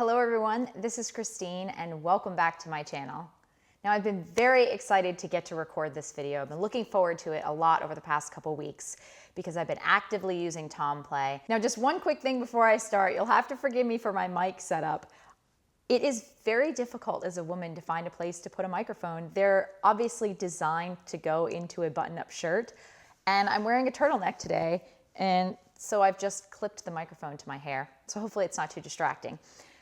Hello everyone, this is Christine and welcome back to my channel. Now I've been very excited to get to record this video. I've been looking forward to it a lot over the past couple weeks because I've been actively using Tomplay. Now just one quick thing before I start, you'll have to forgive me for my mic setup. It is very difficult as a woman to find a place to put a microphone. They're obviously designed to go into a button-up shirt, and I'm wearing a turtleneck today, and so I've just clipped the microphone to my hair. So hopefully it's not too distracting.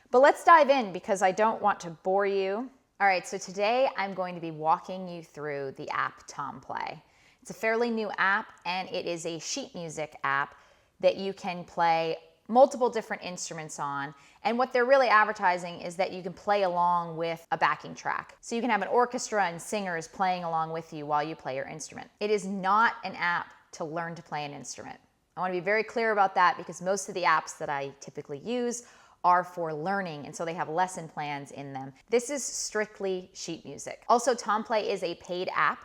But let's dive in because I don't want to bore you. All right, so today I'm going to be walking you through the app Tomplay. It's a fairly new app, and it is a sheet music app that you can play multiple different instruments on. And what they're really advertising is that you can play along with a backing track. So you can have an orchestra and singers playing along with you while you play your instrument. It is not an app to learn to play an instrument. I want to be very clear about that because most of the apps that I typically use are for learning, and so they have lesson plans in them. This is strictly sheet music. Also, Tomplay is a paid app,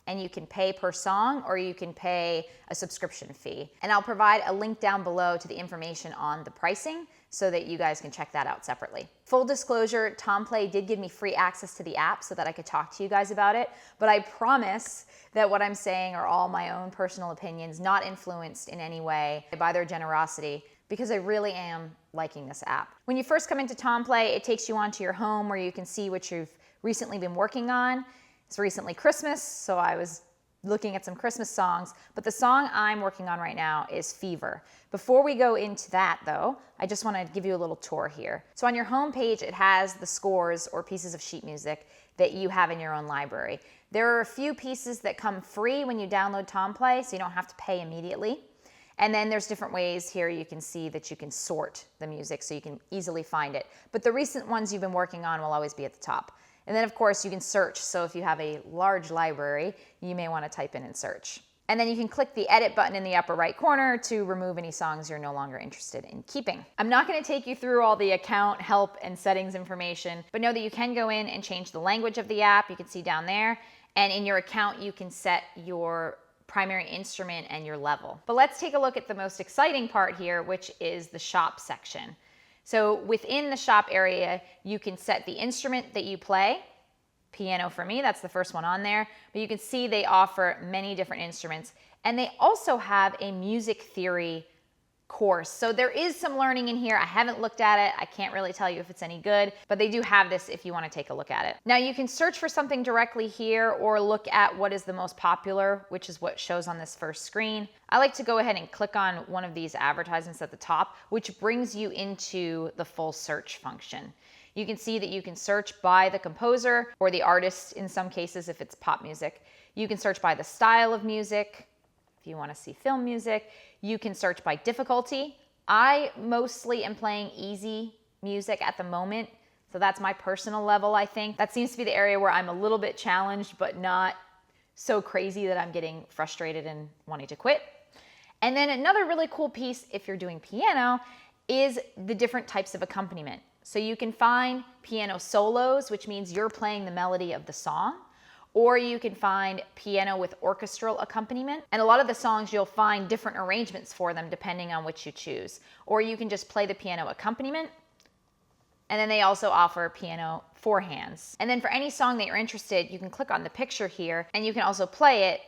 and you can pay per song or you can pay a subscription fee. And I'll provide a link down below to the information on the pricing so that you guys can check that out separately. Full disclosure, Tomplay did give me free access to the app so that I could talk to you guys about it, but I promise that what I'm saying are all my own personal opinions, not influenced in any way by their generosity, because I really am liking this app. When you first come into Tomplay, it takes you onto your home where you can see what you've recently been working on. It's recently Christmas, so I was looking at some Christmas songs, but the song I'm working on right now is Fever. Before we go into that though, I just want to give you a little tour here. So on your home page, it has the scores or pieces of sheet music that you have in your own library. There are a few pieces that come free when you download Tomplay, so you don't have to pay immediately. And then there's different ways here you can see that you can sort the music so you can easily find it. But the recent ones you've been working on will always be at the top. And then of course you can search. So if you have a large library, you may want to type in and search. And then you can click the edit button in the upper right corner to remove any songs you're no longer interested in keeping. I'm not going to take you through all the account, help, and settings information, but know that you can go in and change the language of the app. You can see down there. And in your account, you can set your primary instrument and your level. But let's take a look at the most exciting part here, which is the shop section. So within the shop area, you can set the instrument that you play. Piano for me, that's the first one on there. But you can see they offer many different instruments. And they also have a music theory course. So there is some learning in here. I haven't looked at it. I can't really tell you if it's any good, but they do have this if you want to take a look at it. Now you can search for something directly here or look at what is the most popular, which is what shows on this first screen. I like to go ahead and click on one of these advertisements at the top, which brings you into the full search function. You can see that you can search by the composer or the artist in some cases if it's pop music. You can search by the style of music. If you want to see film music, you can search by difficulty. I mostly am playing easy music at the moment, so that's my personal level, I think. That seems to be the area where I'm a little bit challenged, but not so crazy that I'm getting frustrated and wanting to quit. And then another really cool piece, if you're doing piano, is the different types of accompaniment. So you can find piano solos, which means you're playing the melody of the song. Or you can find piano with orchestral accompaniment. And a lot of the songs you'll find different arrangements for them depending on which you choose. Or you can just play the piano accompaniment. And then they also offer piano four hands. And then for any song that you're interested, you can click on the picture here and you can also play it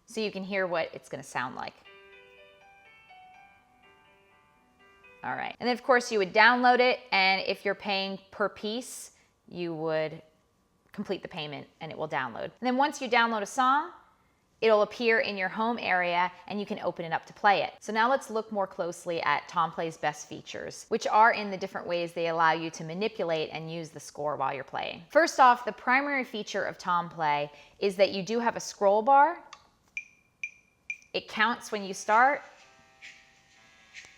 so you can hear what it's going to sound like. All right. And then of course you would download it, and if you're paying per piece, you would complete the payment and it will download. And then once you download a song, it'll appear in your home area and you can open it up to play it. So now let's look more closely at Tomplay's best features, which are in the different ways they allow you to manipulate and use the score while you're playing. First off, the primary feature of Tomplay is that you do have a scroll bar. It counts when you start,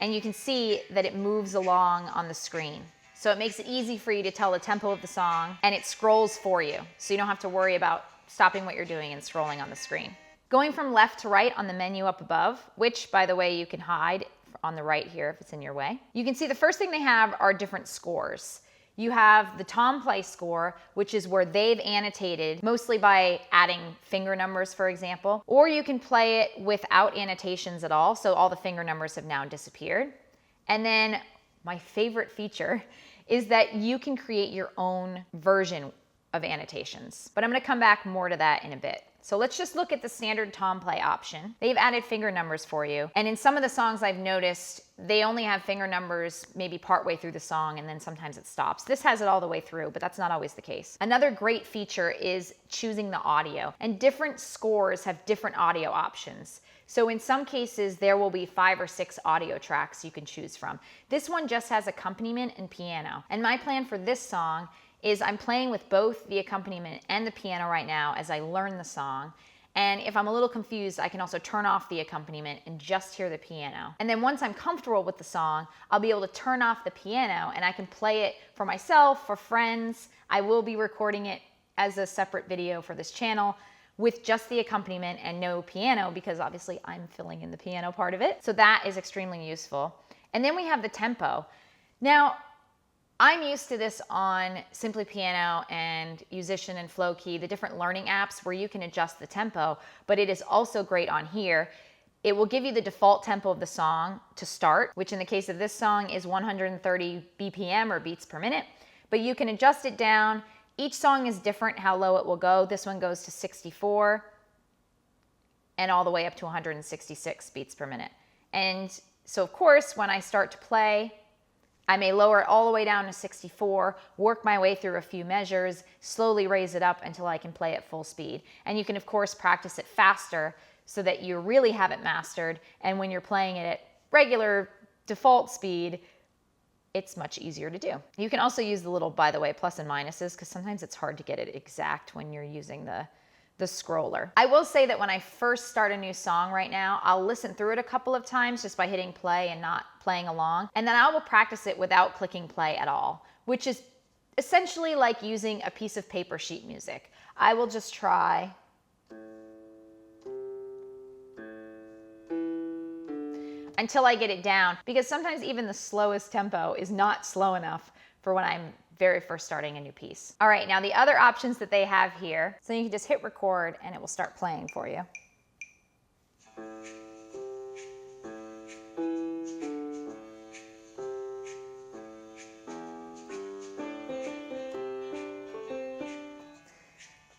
and you can see that it moves along on the screen. So it makes it easy for you to tell the tempo of the song, and it scrolls for you. So you don't have to worry about stopping what you're doing and scrolling on the screen. Going from left to right on the menu up above, which by the way, you can hide on the right here if it's in your way. You can see the first thing they have are different scores. You have the Tomplay score, which is where they've annotated, mostly by adding finger numbers, for example. Or you can play it without annotations at all, so all the finger numbers have now disappeared. And then my favorite feature is that you can create your own version of annotations. But I'm going to come back more to that in a bit. So let's just look at the standard Tomplay option. They've added finger numbers for you. And in some of the songs I've noticed, they only have finger numbers maybe partway through the song, and then sometimes it stops. This has it all the way through, but that's not always the case. Another great feature is choosing the audio. And different scores have different audio options. So in some cases, there will be 5 or 6 audio tracks you can choose from. This one just has accompaniment and piano. And my plan for this song is I'm playing with both the accompaniment and the piano right now as I learn the song. And if I'm a little confused, I can also turn off the accompaniment and just hear the piano. And then once I'm comfortable with the song, I'll be able to turn off the piano and I can play it for myself, for friends. I will be recording it as a separate video for this channel with just the accompaniment and no piano, because obviously I'm filling in the piano part of it. So that is extremely useful. And then we have the tempo. Now, I'm used to this on Simply Piano and Yousician and flowkey, the different learning apps where you can adjust the tempo, but it is also great on here. It will give you the default tempo of the song to start, which in the case of this song is 130 BPM or beats per minute, but you can adjust it down. Each song is different how low it will go. This one goes to 64 and all the way up to 166 beats per minute. And so of course, when I start to play, I may lower it all the way down to 64, work my way through a few measures, slowly raise it up until I can play at full speed. And you can of course practice it faster so that you really have it mastered. And when you're playing it at regular default speed, it's much easier to do. You can also use the little, by the way, plus and minuses, because sometimes it's hard to get it exact when you're using the scroller. I will say that when I first start a new song right now, I'll listen through it a couple of times just by hitting play and not playing along. And then I will practice it without clicking play at all, which is essentially like using a piece of paper sheet music. I will just try until I get it down, because sometimes even the slowest tempo is not slow enough for when I'm very first starting a new piece. All right, now the other options that they have here, so you can just hit record and it will start playing for you.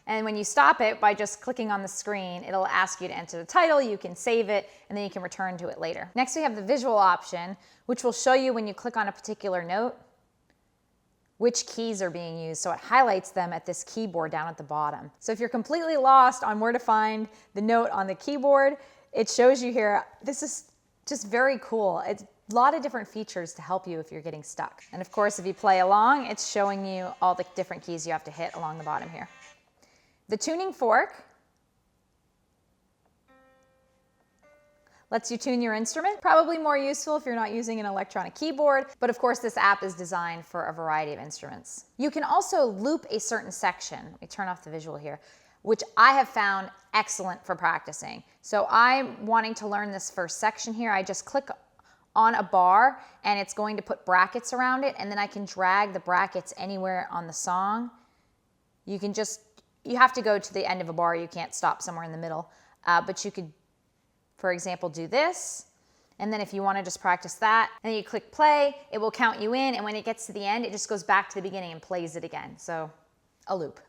And when you stop it by just clicking on the screen, it'll ask you to enter the title, you can save it, and then you can return to it later. Next we have the visual option, which will show you when you click on a particular note, which keys are being used. So it highlights them at this keyboard down at the bottom. So if you're completely lost on where to find the note on the keyboard, it shows you here. This is just very cool. It's a lot of different features to help you if you're getting stuck. And of course, if you play along, it's showing you all the different keys you have to hit along the bottom here. The tuning fork lets you tune your instrument. Probably more useful if you're not using an electronic keyboard, but of course this app is designed for a variety of instruments. You can also loop a certain section. Let me turn off the visual here, which I have found excellent for practicing. So I'm wanting to learn this first section here. I just click on a bar and it's going to put brackets around it, and then I can drag the brackets anywhere on the song. You have to go to the end of a bar. You can't stop somewhere in the middle, but you could, for example, do this, and then if you want to just practice that, and then you click play, it will count you in, and when it gets to the end, it just goes back to the beginning and plays it again. So a loop,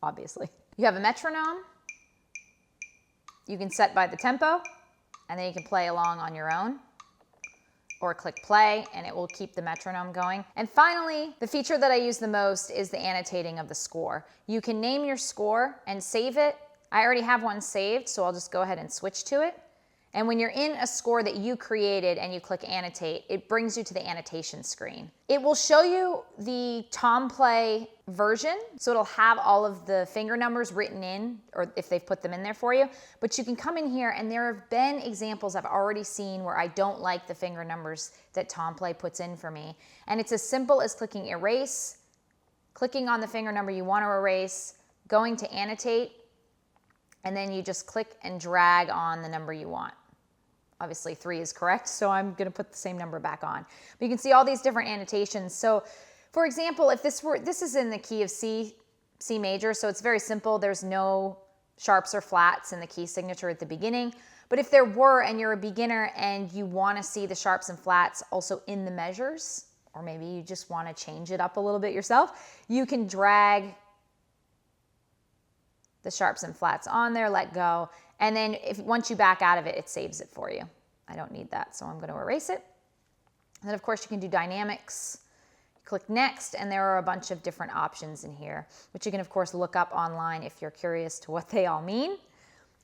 obviously. You have a metronome. You can set by the tempo, and then you can play along on your own, or click play, and it will keep the metronome going. And finally, the feature that I use the most is the annotating of the score. You can name your score and save it. I already have one saved, so I'll just go ahead and switch to it. And when you're in a score that you created and you click annotate, it brings you to the annotation screen. It will show you the Tomplay version, so it'll have all of the finger numbers written in, or if they've put them in there for you. But you can come in here, and there have been examples I've already seen where I don't like the finger numbers that Tomplay puts in for me. And it's as simple as clicking erase, clicking on the finger number you want to erase, going to annotate, and then you just click and drag on the number you want. Obviously 3 is correct, so I'm going to put the same number back on. But you can see all these different annotations. So for example, if this is in the key of C major, so it's very simple. There's no sharps or flats in the key signature at the beginning. But if there were, and you're a beginner and you want to see the sharps and flats also in the measures, or maybe you just want to change it up a little bit yourself, you can drag the sharps and flats on there, let go, and then once you back out of it, it saves it for you. I don't need that, so I'm going to erase it. And then of course you can do dynamics. Click next, and there are a bunch of different options in here, which you can of course look up online if you're curious to what they all mean.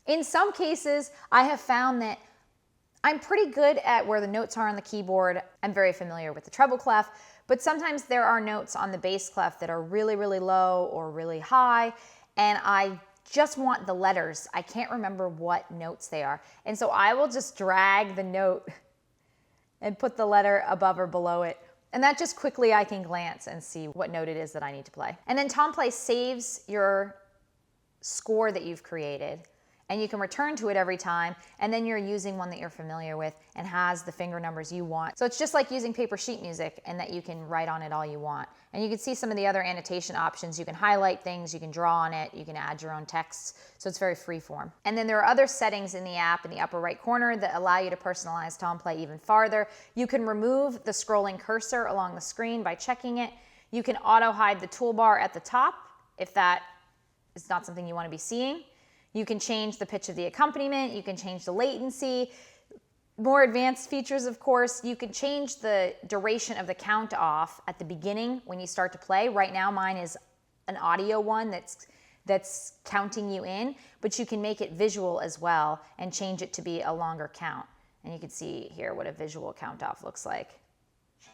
In some cases, I have found that I'm pretty good at where the notes are on the keyboard. I'm very familiar with the treble clef, but sometimes there are notes on the bass clef that are really, really low or really high, and I just want the letters. I can't remember what notes they are. And so I will just drag the note and put the letter above or below it. And that just quickly I can glance and see what note it is that I need to play. And then Tomplay saves your score that you've created, and you can return to it every time, and then you're using one that you're familiar with and has the finger numbers you want. So it's just like using paper sheet music, and that you can write on it all you want. And you can see some of the other annotation options. You can highlight things, you can draw on it, you can add your own text, so it's very free form. And then there are other settings in the app in the upper right corner that allow you to personalize Tomplay even farther. You can remove the scrolling cursor along the screen by checking it. You can auto hide the toolbar at the top if that is not something you want to be seeing. You can change the pitch of the accompaniment, you can change the latency. More advanced features, of course, you can change the duration of the count off at the beginning when you start to play. Right now mine is an audio one that's counting you in, but you can make it visual as well and change it to be a longer count. And you can see here what a visual count off looks like,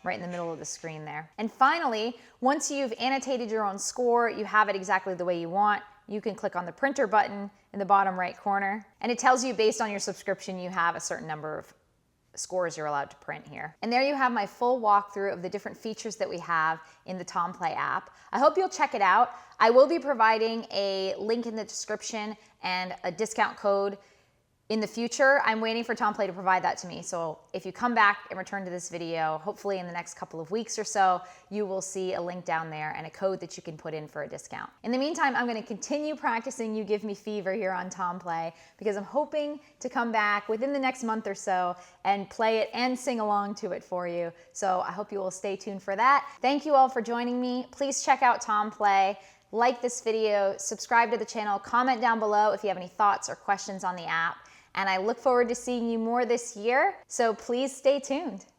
right in the middle of the screen there. And finally, once you've annotated your own score, you have it exactly the way you want, you can click on the printer button in the bottom right corner, and it tells you based on your subscription you have a certain number of scores you're allowed to print here. And there you have my full walkthrough of the different features that we have in the Tomplay app. I hope you'll check it out. I will be providing a link in the description and a discount code in the future. I'm waiting for Tomplay to provide that to me. So if you come back and return to this video, hopefully in the next couple of weeks or so, you will see a link down there and a code that you can put in for a discount. In the meantime, I'm going to continue practicing You Give Me Fever here on Tomplay, because I'm hoping to come back within the next month or so and play it and sing along to it for you. So I hope you will stay tuned for that. Thank you all for joining me. Please check out Tomplay. Like this video, subscribe to the channel, comment down below if you have any thoughts or questions on the app. And I look forward to seeing you more this year, so please stay tuned.